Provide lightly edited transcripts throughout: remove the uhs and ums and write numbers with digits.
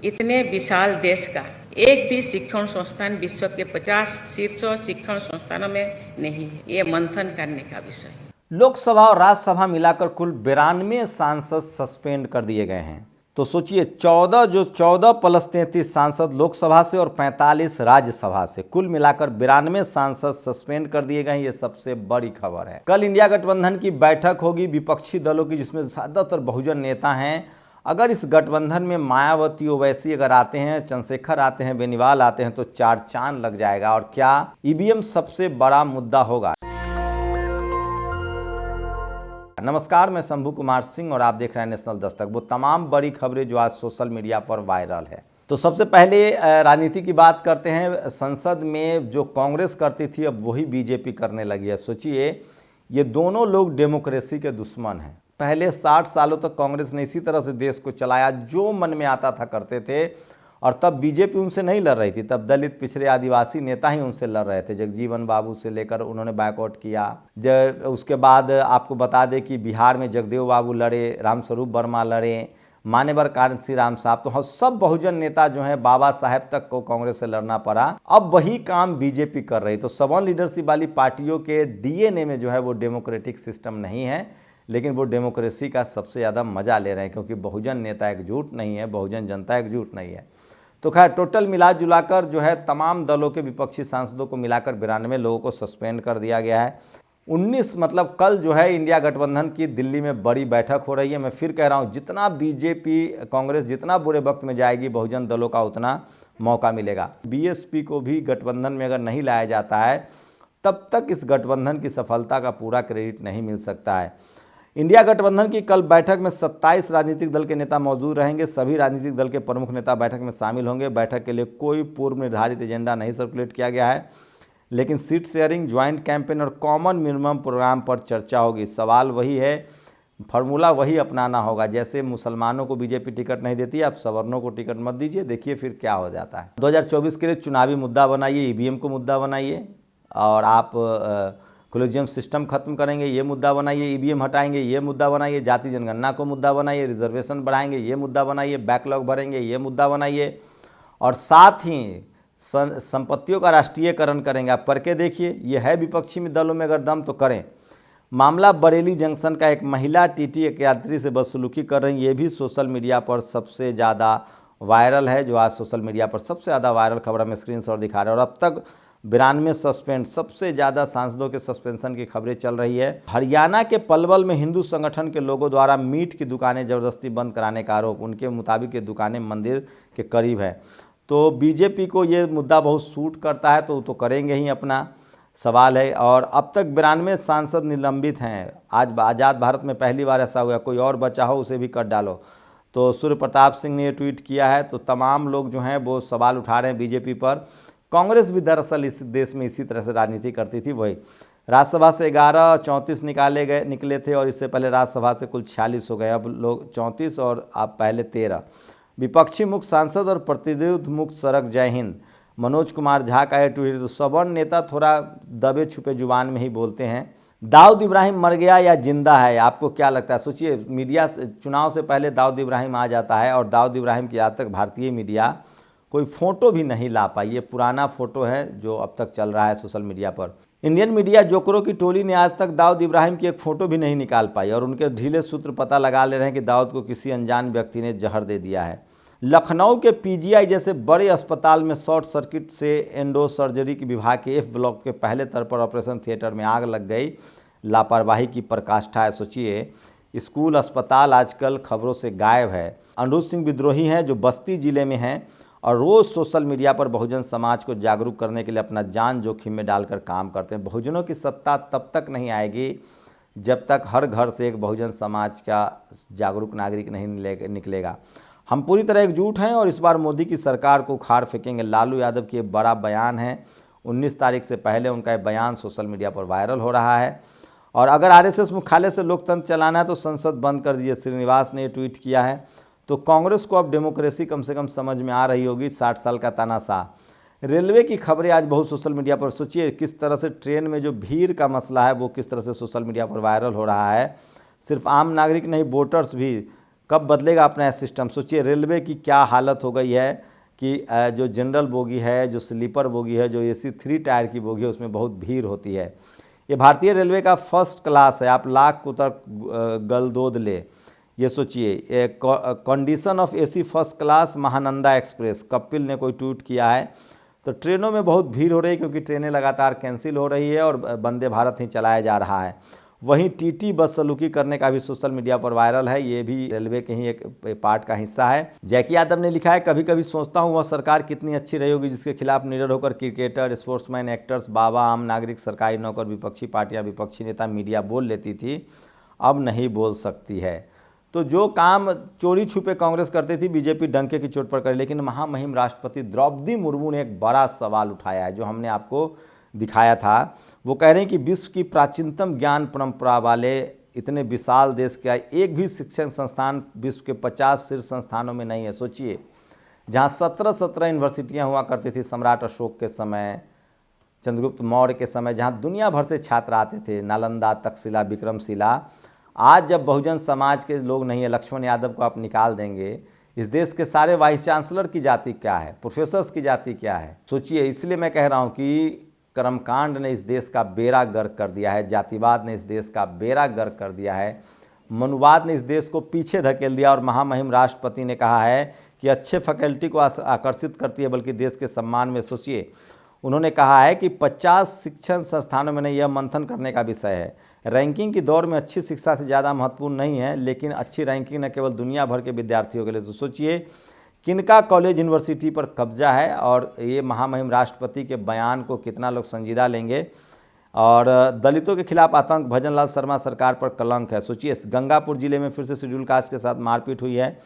इतने विशाल देश का एक भी शिक्षण संस्थान विश्व के 50 शीर्ष शिक्षण संस्थानों में नहीं है। ये मंथन करने का विषय है। लोकसभा और राज्यसभा मिलाकर कुल 92 सांसद सस्पेंड कर दिए गए हैं। तो सोचिए 14 प्लस 33 सांसद लोकसभा से और 45 राज्यसभा से, कुल मिलाकर 92 सांसद सस्पेंड कर दिए गए। ये सबसे बड़ी खबर है। कल इंडिया गठबंधन की बैठक होगी विपक्षी दलों की, जिसमें ज़्यादातर बहुजन नेता हैं। अगर इस गठबंधन में मायावती ओवैसी अगर आते हैं, चंद्रशेखर आते हैं, बेनीवाल आते हैं तो चार चांद लग जाएगा। और क्या ईवीएम सबसे बड़ा मुद्दा होगा? नमस्कार, मैं शंभू कुमार सिंह और आप देख रहे हैं नेशनल दस्तक। वो तमाम बड़ी खबरें जो आज सोशल मीडिया पर वायरल है। तो सबसे पहले राजनीति की बात करते हैं। संसद में जो कांग्रेस करती थी अब वही बीजेपी करने लगी है। सोचिए, ये दोनों लोग डेमोक्रेसी के दुश्मन हैं। पहले 60 सालों तक कांग्रेस ने इसी तरह से देश को चलाया, जो मन में आता था करते थे। और तब बीजेपी उनसे नहीं लड़ रही थी, तब दलित पिछड़े आदिवासी नेता ही उनसे लड़ रहे थे। जगजीवन बाबू से लेकर उन्होंने बायकॉट किया। उसके बाद आपको बता दें कि बिहार में जगदेव बाबू लड़े, रामस्वरूप वर्मा लड़े, मान्यवर कांसी राम साहब, तो सब बहुजन नेता जो हैं बाबा साहेब तक को कांग्रेस से लड़ना पड़ा। अब वही काम बीजेपी कर रही। तो सवर्ण लीडरशिप वाली पार्टियों के डीएनए में जो है वो डेमोक्रेटिक सिस्टम नहीं है, लेकिन वो डेमोक्रेसी का सबसे ज़्यादा मजा ले रहे हैं, क्योंकि बहुजन नेता एकजुट नहीं है, बहुजन जनता एकजुट नहीं है। तो खैर टोटल मिला जुलाकर जो है तमाम दलों के विपक्षी सांसदों को मिलाकर 92 लोगों को सस्पेंड कर दिया गया है। 19 मतलब कल जो है इंडिया गठबंधन की दिल्ली में बड़ी बैठक हो रही है। मैं फिर कह रहा हूँ, जितना बीजेपी कांग्रेस जितना बुरे वक्त में जाएगी, बहुजन दलों का उतना मौका मिलेगा। बीएसपी को भी गठबंधन में अगर नहीं लाया जाता है तब तक इस गठबंधन की सफलता का पूरा क्रेडिट नहीं मिल सकता है। इंडिया गठबंधन की कल बैठक में 27 राजनीतिक दल के नेता मौजूद रहेंगे। सभी राजनीतिक दल के प्रमुख नेता बैठक में शामिल होंगे। बैठक के लिए कोई पूर्व निर्धारित एजेंडा नहीं सर्कुलेट किया गया है, लेकिन सीट शेयरिंग, ज्वाइंट कैंपेन और कॉमन मिनिमम प्रोग्राम पर चर्चा होगी। सवाल वही है, फार्मूला वही अपनाना होगा। जैसे मुसलमानों को बीजेपी टिकट नहीं देती, आप सवर्णों को टिकट मत दीजिए, देखिए फिर क्या हो जाता है। 2024 के लिए चुनावी मुद्दा बनाइए, ईवीएम को मुद्दा बनाइए, और आप कोलेजियम सिस्टम खत्म करेंगे, ये मुद्दा बनाइए। ईवीएम हटाएंगे, ये मुद्दा बनाइए। जाति जनगणना को मुद्दा बनाइए। रिजर्वेशन बढ़ाएंगे, ये मुद्दा बनाइए। बैकलॉग भरेंगे, ये मुद्दा बनाइए। और साथ ही संपत्तियों का राष्ट्रीयकरण करेंगे। आप करके देखिए, ये है विपक्षी में दलों में अगर दम तो करें। मामला बरेली जंक्शन का, एक महिला टीटी एक यात्री से बदसलूकी कर रही, ये भी सोशल मीडिया पर सबसे ज़्यादा वायरल है। जो आज सोशल मीडिया पर सबसे ज़्यादा वायरल खबर हमें स्क्रीनशॉट दिखा रहे हैं। और अब तक 92 सस्पेंड, सबसे ज़्यादा सांसदों के सस्पेंशन की खबरें चल रही है। हरियाणा के पलवल में हिंदू संगठन के लोगों द्वारा मीट की दुकानें ज़बरदस्ती बंद कराने का आरोप। उनके मुताबिक ये दुकानें मंदिर के करीब है। तो बीजेपी को ये मुद्दा बहुत सूट करता है, तो करेंगे ही, अपना सवाल है। और अब तक 92 सांसद निलंबित हैं। आज आज़ाद भारत में पहली बार ऐसा हुआ, कोई और बचा हो उसे भी कट डालो। तो सूर्य प्रताप सिंह ने ये ट्वीट किया है। तो तमाम लोग जो हैं वो सवाल उठा रहे हैं बीजेपी पर। कांग्रेस भी दरअसल इस देश में इसी तरह से राजनीति करती थी। वही राज्यसभा से 11 34 निकले थे, और इससे पहले राज्यसभा से कुल 46 हो गए। अब लोग 34 और आप पहले 13। विपक्षी मुक्त सांसद और प्रतिरोध मुक्त सड़क जय हिंद। मनोज कुमार झा का यह ट्वीट। तो सवर्ण नेता थोड़ा दबे छुपे जुबान में ही बोलते हैं। दाऊद इब्राहिम मर गया या जिंदा है, आपको क्या लगता है? सोचिए, मीडिया चुनाव से पहले दाऊद इब्राहिम आ जाता है, और दाऊद इब्राहिम की आज तक भारतीय मीडिया कोई फ़ोटो भी नहीं ला पाई। ये पुराना फ़ोटो है जो अब तक चल रहा है सोशल मीडिया पर। इंडियन मीडिया जोकरों की टोली ने आज तक दाऊद इब्राहिम की एक फ़ोटो भी नहीं निकाल पाई, और उनके ढीले सूत्र पता लगा ले रहे हैं कि दाऊद को किसी अनजान व्यक्ति ने जहर दे दिया है। लखनऊ के पीजीआई जैसे बड़े अस्पताल में शॉर्ट सर्किट से एंडो सर्जरी की विभाग के F ब्लॉक के पहले तल पर ऑपरेशन थिएटर में आग लग गई। लापरवाही की पराकाष्ठा है। सोचिए, स्कूल अस्पताल आजकल खबरों से गायब है। अनुज सिंह विद्रोही हैं जो बस्ती जिले में हैं, और रोज़ सोशल मीडिया पर बहुजन समाज को जागरूक करने के लिए अपना जान जोखिम में डालकर काम करते हैं। बहुजनों की सत्ता तब तक नहीं आएगी जब तक हर घर से एक बहुजन समाज का जागरूक नागरिक नहीं निकलेगा। हम पूरी तरह एकजुट हैं और इस बार मोदी की सरकार को उखाड़ फेंकेंगे। लालू यादव की बड़ा बयान है। 19 तारीख से पहले उनका बयान सोशल मीडिया पर वायरल हो रहा है। और अगर आरएसएस मुख्यालय से लोकतंत्र चलाना है तो संसद बंद कर दीजिए, श्रीनिवास ने ट्वीट किया है। तो कांग्रेस को अब डेमोक्रेसी कम से कम समझ में आ रही होगी। 60 साल का तानाशाह। रेलवे की खबरें आज बहुत सोशल मीडिया पर। सोचिए किस तरह से ट्रेन में जो भीड़ का मसला है वो किस तरह से सोशल मीडिया पर वायरल हो रहा है। सिर्फ आम नागरिक नहीं, वोटर्स भी कब बदलेगा अपना सिस्टम। सोचिए रेलवे की क्या हालत हो गई है कि जो जनरल बोगी है, जो स्लीपर बोगी है, जो AC 3 टायर की बोगी है, उसमें बहुत भीड़ होती है। ये भारतीय रेलवे का फर्स्ट क्लास है, आप लाख उतर गलदोद ले। ये सोचिए condition of AC first class Mahananda express, Kapil ने कोई ट्वीट किया है। तो ट्रेनों में बहुत भीड़ हो रही है क्योंकि ट्रेनें लगातार कैंसिल हो रही है और वंदे भारत ही चलाया जा रहा है। वहीं TT बस सलूकी करने का भी सोशल मीडिया पर वायरल है, ये भी रेलवे के ही एक पार्ट का हिस्सा है। जैकी यादव ने लिखा है, कभी कभी सोचता हूँ वह सरकार कितनी अच्छी रही होगी जिसके खिलाफ निडर होकर क्रिकेटर, स्पोर्ट्समैन, एक्टर्स, बाबा, आम नागरिक, सरकारी नौकर, विपक्षी पार्टियां, विपक्षी नेता, मीडिया बोल लेती थी, अब नहीं बोल सकती है। तो जो काम चोरी छुपे कांग्रेस करती थी, बीजेपी डंके की चोट पर करे। लेकिन महामहिम राष्ट्रपति द्रौपदी मुर्मू ने एक बड़ा सवाल उठाया है जो हमने आपको दिखाया था। वो कह रहे हैं कि विश्व की प्राचीनतम ज्ञान परंपरा वाले इतने विशाल देश का एक भी शिक्षण संस्थान विश्व के 50 शीर्ष संस्थानों में नहीं है। सोचिए, जहाँ 17 यूनिवर्सिटियाँ हुआ करती थी सम्राट अशोक के समय, चंद्रगुप्त मौर्य के समय, जहाँ दुनिया भर से छात्र आते थे, नालंदा, तक्षशिला, विक्रमशिला। आज जब बहुजन समाज के लोग नहीं है, लक्ष्मण यादव को आप निकाल देंगे, इस देश के सारे वाइस चांसलर की जाति क्या है, प्रोफेसर्स की जाति क्या है। सोचिए, इसलिए मैं कह रहा हूँ कि कर्मकांड ने इस देश का बेड़ा गर्क कर दिया है, जातिवाद ने इस देश का बेड़ा गर्क कर दिया है, मनुवाद ने इस देश को पीछे धकेल दिया। और महामहिम राष्ट्रपति ने कहा है कि अच्छे फैकल्टी को आकर्षित करती है बल्कि देश के सम्मान में। सोचिए, उन्होंने कहा है कि 50 शिक्षण संस्थानों में नहीं, यह मंथन करने का विषय है। रैंकिंग की दौर में अच्छी शिक्षा से ज़्यादा महत्वपूर्ण नहीं है, लेकिन अच्छी रैंकिंग न केवल दुनिया भर के विद्यार्थियों के लिए। तो सोचिए किनका कॉलेज यूनिवर्सिटी पर कब्जा है और ये महामहिम राष्ट्रपति के बयान को कितना लोग संजीदा लेंगे। और दलितों के खिलाफ आतंक, भजनलाल शर्मा सरकार पर कलंक है। सोचिए, गंगापुर जिले में फिर से शेड्यूल कास्ट के साथ मारपीट हुई है।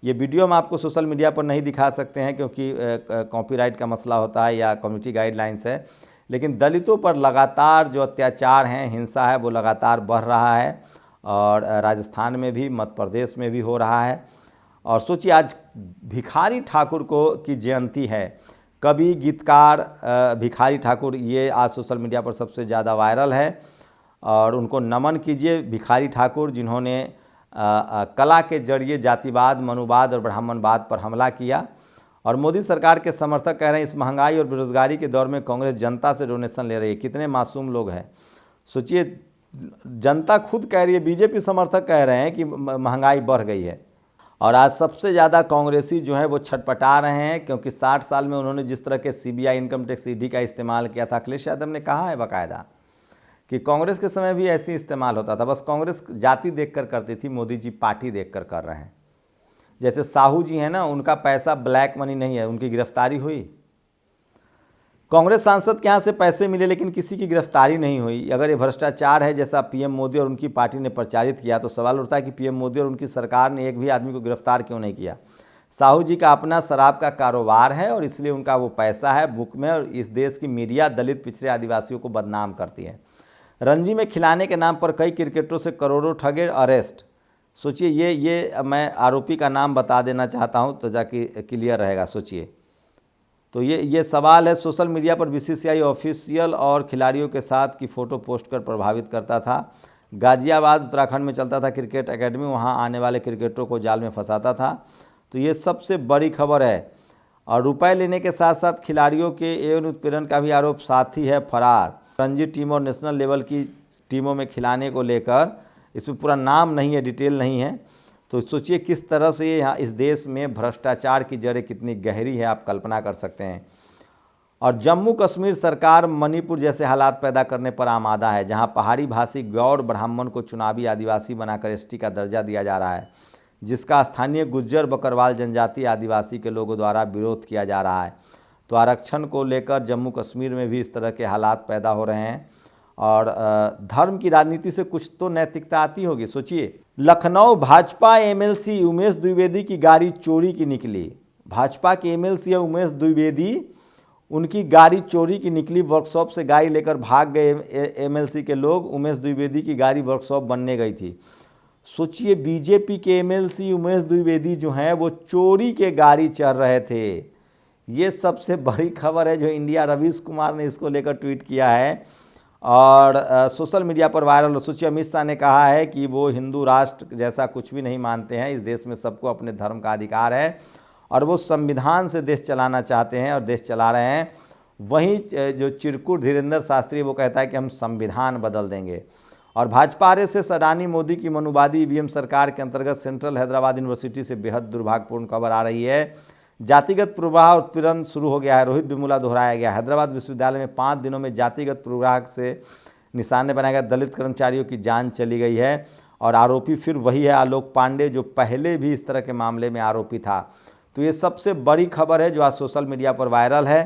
ये वीडियो हम आपको सोशल मीडिया पर नहीं दिखा सकते हैं क्योंकि कॉपीराइट का मसला होता है या कम्युनिटी गाइडलाइंस है, लेकिन दलितों पर लगातार जो अत्याचार हैं, हिंसा है, वो लगातार बढ़ रहा है और राजस्थान में भी, मध्य प्रदेश में भी हो रहा है। और सोचिए, आज भिखारी ठाकुर की जयंती है। कवि, गीतकार भिखारी ठाकुर, ये आज सोशल मीडिया पर सबसे ज़्यादा वायरल है और उनको नमन कीजिए। भिखारी ठाकुर जिन्होंने कला के जरिए जातिवाद, मनुवाद और ब्राह्मणवाद पर हमला किया। और मोदी सरकार के समर्थक कह रहे हैं इस महंगाई और बेरोजगारी के दौर में कांग्रेस जनता से डोनेशन ले रही है। कितने मासूम लोग हैं। सोचिए, जनता खुद कह रही है, बीजेपी समर्थक कह रहे हैं कि महंगाई बढ़ गई है। और आज सबसे ज़्यादा कांग्रेसी जो है वो छटपटा रहे हैं क्योंकि 60 साल में उन्होंने जिस तरह के CBI, इनकम टैक्स, ED का इस्तेमाल किया था। अखिलेश यादव ने कहा है बाकायदा कि कांग्रेस के समय भी ऐसे ही इस्तेमाल होता था, बस कांग्रेस जाति देखकर करती थी, मोदी जी पार्टी देखकर कर रहे हैं। जैसे साहू जी हैं ना, उनका पैसा ब्लैक मनी नहीं है, उनकी गिरफ्तारी हुई। कांग्रेस सांसद के यहाँ से पैसे मिले लेकिन किसी की गिरफ्तारी नहीं हुई। अगर ये भ्रष्टाचार है जैसा PM मोदी और उनकी पार्टी ने प्रचारित किया तो सवाल उठता है कि PM मोदी और उनकी सरकार ने एक भी आदमी को गिरफ्तार क्यों नहीं किया। साहू जी का अपना शराब का कारोबार है और इसलिए उनका वो पैसा है बुक में, और इस देश की मीडिया दलित, पिछड़े, आदिवासियों को बदनाम करती है। रणजी में खिलाने के नाम पर कई क्रिकेटरों से करोड़ों ठगे, अरेस्ट। सोचिए, ये मैं आरोपी का नाम बता देना चाहता हूँ तो जाके क्लियर रहेगा। सोचिए, तो ये सवाल है। सोशल मीडिया पर BCCI ऑफिशियल और खिलाड़ियों के साथ की फ़ोटो पोस्ट कर प्रभावित करता था। गाजियाबाद उत्तराखंड में चलता था क्रिकेट एकेडमी, वहाँ आने वाले क्रिकेटरों को जाल में फंसाता था। तो ये सबसे बड़ी खबर है। और रुपए लेने के साथ साथ खिलाड़ियों के यौन उत्पीड़न का भी आरोप, साथी है फरार। रणजी टीम और नेशनल लेवल की टीमों में खिलाने को लेकर, इसमें पूरा नाम नहीं है, डिटेल नहीं है। तो सोचिए किस तरह से यहाँ इस देश में भ्रष्टाचार की जड़ें कितनी गहरी है, आप कल्पना कर सकते हैं। और जम्मू कश्मीर सरकार मणिपुर जैसे हालात पैदा करने पर आमादा है, जहाँ पहाड़ी भाषी गौड़ ब्राह्मण को चुनावी आदिवासी बनाकर ST का दर्जा दिया जा रहा है, जिसका स्थानीय गुज्जर, बकरवाल जनजाति, आदिवासी के लोगों द्वारा विरोध किया जा रहा है। तो आरक्षण को लेकर जम्मू कश्मीर में भी इस तरह के हालात पैदा हो रहे हैं। और धर्म की राजनीति से कुछ तो नैतिकता आती होगी। सोचिए, लखनऊ भाजपा MLC उमेश द्विवेदी की गाड़ी चोरी की निकली। भाजपा के MLC उमेश द्विवेदी, उनकी गाड़ी चोरी की निकली। वर्कशॉप से गाड़ी लेकर भाग गए MLC के लोग। उमेश द्विवेदी की गाड़ी वर्कशॉप बनने गई थी। सोचिए, बीजेपी के MLC उमेश द्विवेदी जो हैं वो चोरी के गाड़ी चढ़ रहे थे। ये सबसे बड़ी खबर है जो इंडिया, रवीश कुमार ने इसको लेकर ट्वीट किया है। और सोशल मीडिया पर वायरल हो चुकी अमित शाह ने कहा है कि वो हिंदू राष्ट्र जैसा कुछ भी नहीं मानते हैं। इस देश में सबको अपने धर्म का अधिकार है और वो संविधान से देश चलाना चाहते हैं और देश चला रहे हैं। वहीं जो चिरकुट धीरेंद्र शास्त्री वो कहता है कि हम संविधान बदल देंगे। और भाजपा RSS अडानी मोदी की मनुवादी EVM सरकार के अंतर्गत सेंट्रल हैदराबाद यूनिवर्सिटी से बेहद दुर्भाग्यपूर्ण खबर आ रही है। जातिगत पूर्वाग्रह और उत्पीड़न शुरू हो गया है। रोहित वेमुला दोहराया गया। हैदराबाद विश्वविद्यालय में 5 दिनों में जातिगत पूर्वाग्रह से निशाने बनाए गए दलित कर्मचारियों की जान चली गई है और आरोपी फिर वही है आलोक पांडे, जो पहले भी इस तरह के मामले में आरोपी था। तो ये सबसे बड़ी खबर है जो आज सोशल मीडिया पर वायरल है।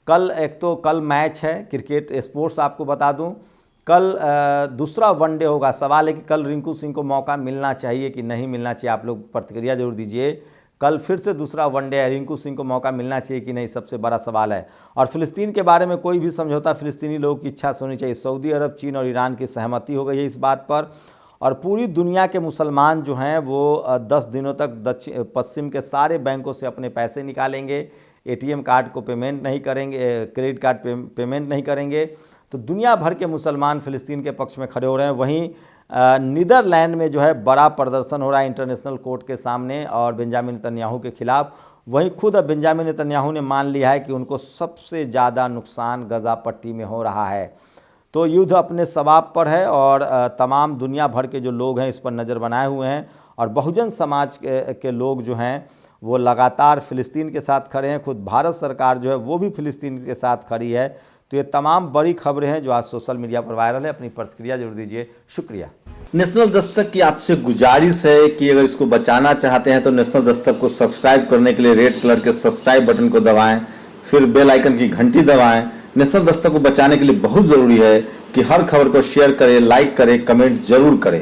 कल मैच है क्रिकेट स्पोर्ट्स, आपको बता दूं कल दूसरा वनडे होगा। सवाल है कि कल रिंकू सिंह को मौका मिलना चाहिए कि नहीं मिलना चाहिए। आप लोग प्रतिक्रिया जरूर दीजिए। कल फिर से दूसरा वनडे है, रिंकू सिंह को मौका मिलना चाहिए कि नहीं, सबसे बड़ा सवाल है। और फिलिस्तीन के बारे में कोई भी समझौता फिलिस्तीनी लोगों की इच्छा से होनी चाहिए। सऊदी अरब, चीन और ईरान की सहमति हो गई है इस बात पर। और पूरी दुनिया के मुसलमान जो हैं वो 10 दिनों तक पश्चिम के सारे बैंकों से अपने पैसे निकालेंगे, ATM कार्ड को पेमेंट नहीं करेंगे, क्रेडिट कार्ड पेमेंट नहीं करेंगे। तो दुनिया भर के मुसलमान फिलिस्तीन के पक्ष में खड़े हो रहे हैं। वहीं नीदरलैंड में जो है बड़ा प्रदर्शन हो रहा है इंटरनेशनल कोर्ट के सामने और बेंजामिन नेतन्याहू के खिलाफ। वहीं खुद अब बेंजामिन नेतन्याहू ने मान लिया है कि उनको सबसे ज़्यादा नुकसान गजा पट्टी में हो रहा है। तो युद्ध अपने सवाब पर है और तमाम दुनिया भर के जो लोग हैं इस पर नज़र बनाए हुए हैं। और बहुजन समाज के लोग जो हैं वो लगातार फ़िलिस्तीन के साथ खड़े हैं। खुद भारत सरकार जो है वो भी फ़िलिस्तीन के साथ खड़ी है। तो ये तमाम बड़ी खबरें हैं जो आज सोशल मीडिया पर वायरल है। अपनी प्रतिक्रिया जरूर दीजिए। शुक्रिया। नेशनल दस्तक की आपसे गुजारिश है कि अगर इसको बचाना चाहते हैं तो नेशनल दस्तक को सब्सक्राइब करने के लिए रेड कलर के सब्सक्राइब बटन को दबाएं, फिर बेल आइकन की घंटी दबाएं। नेशनल दस्तक को बचाने के लिए बहुत जरूरी है कि हर खबर को शेयर करें, लाइक करें, कमेंट जरूर करें।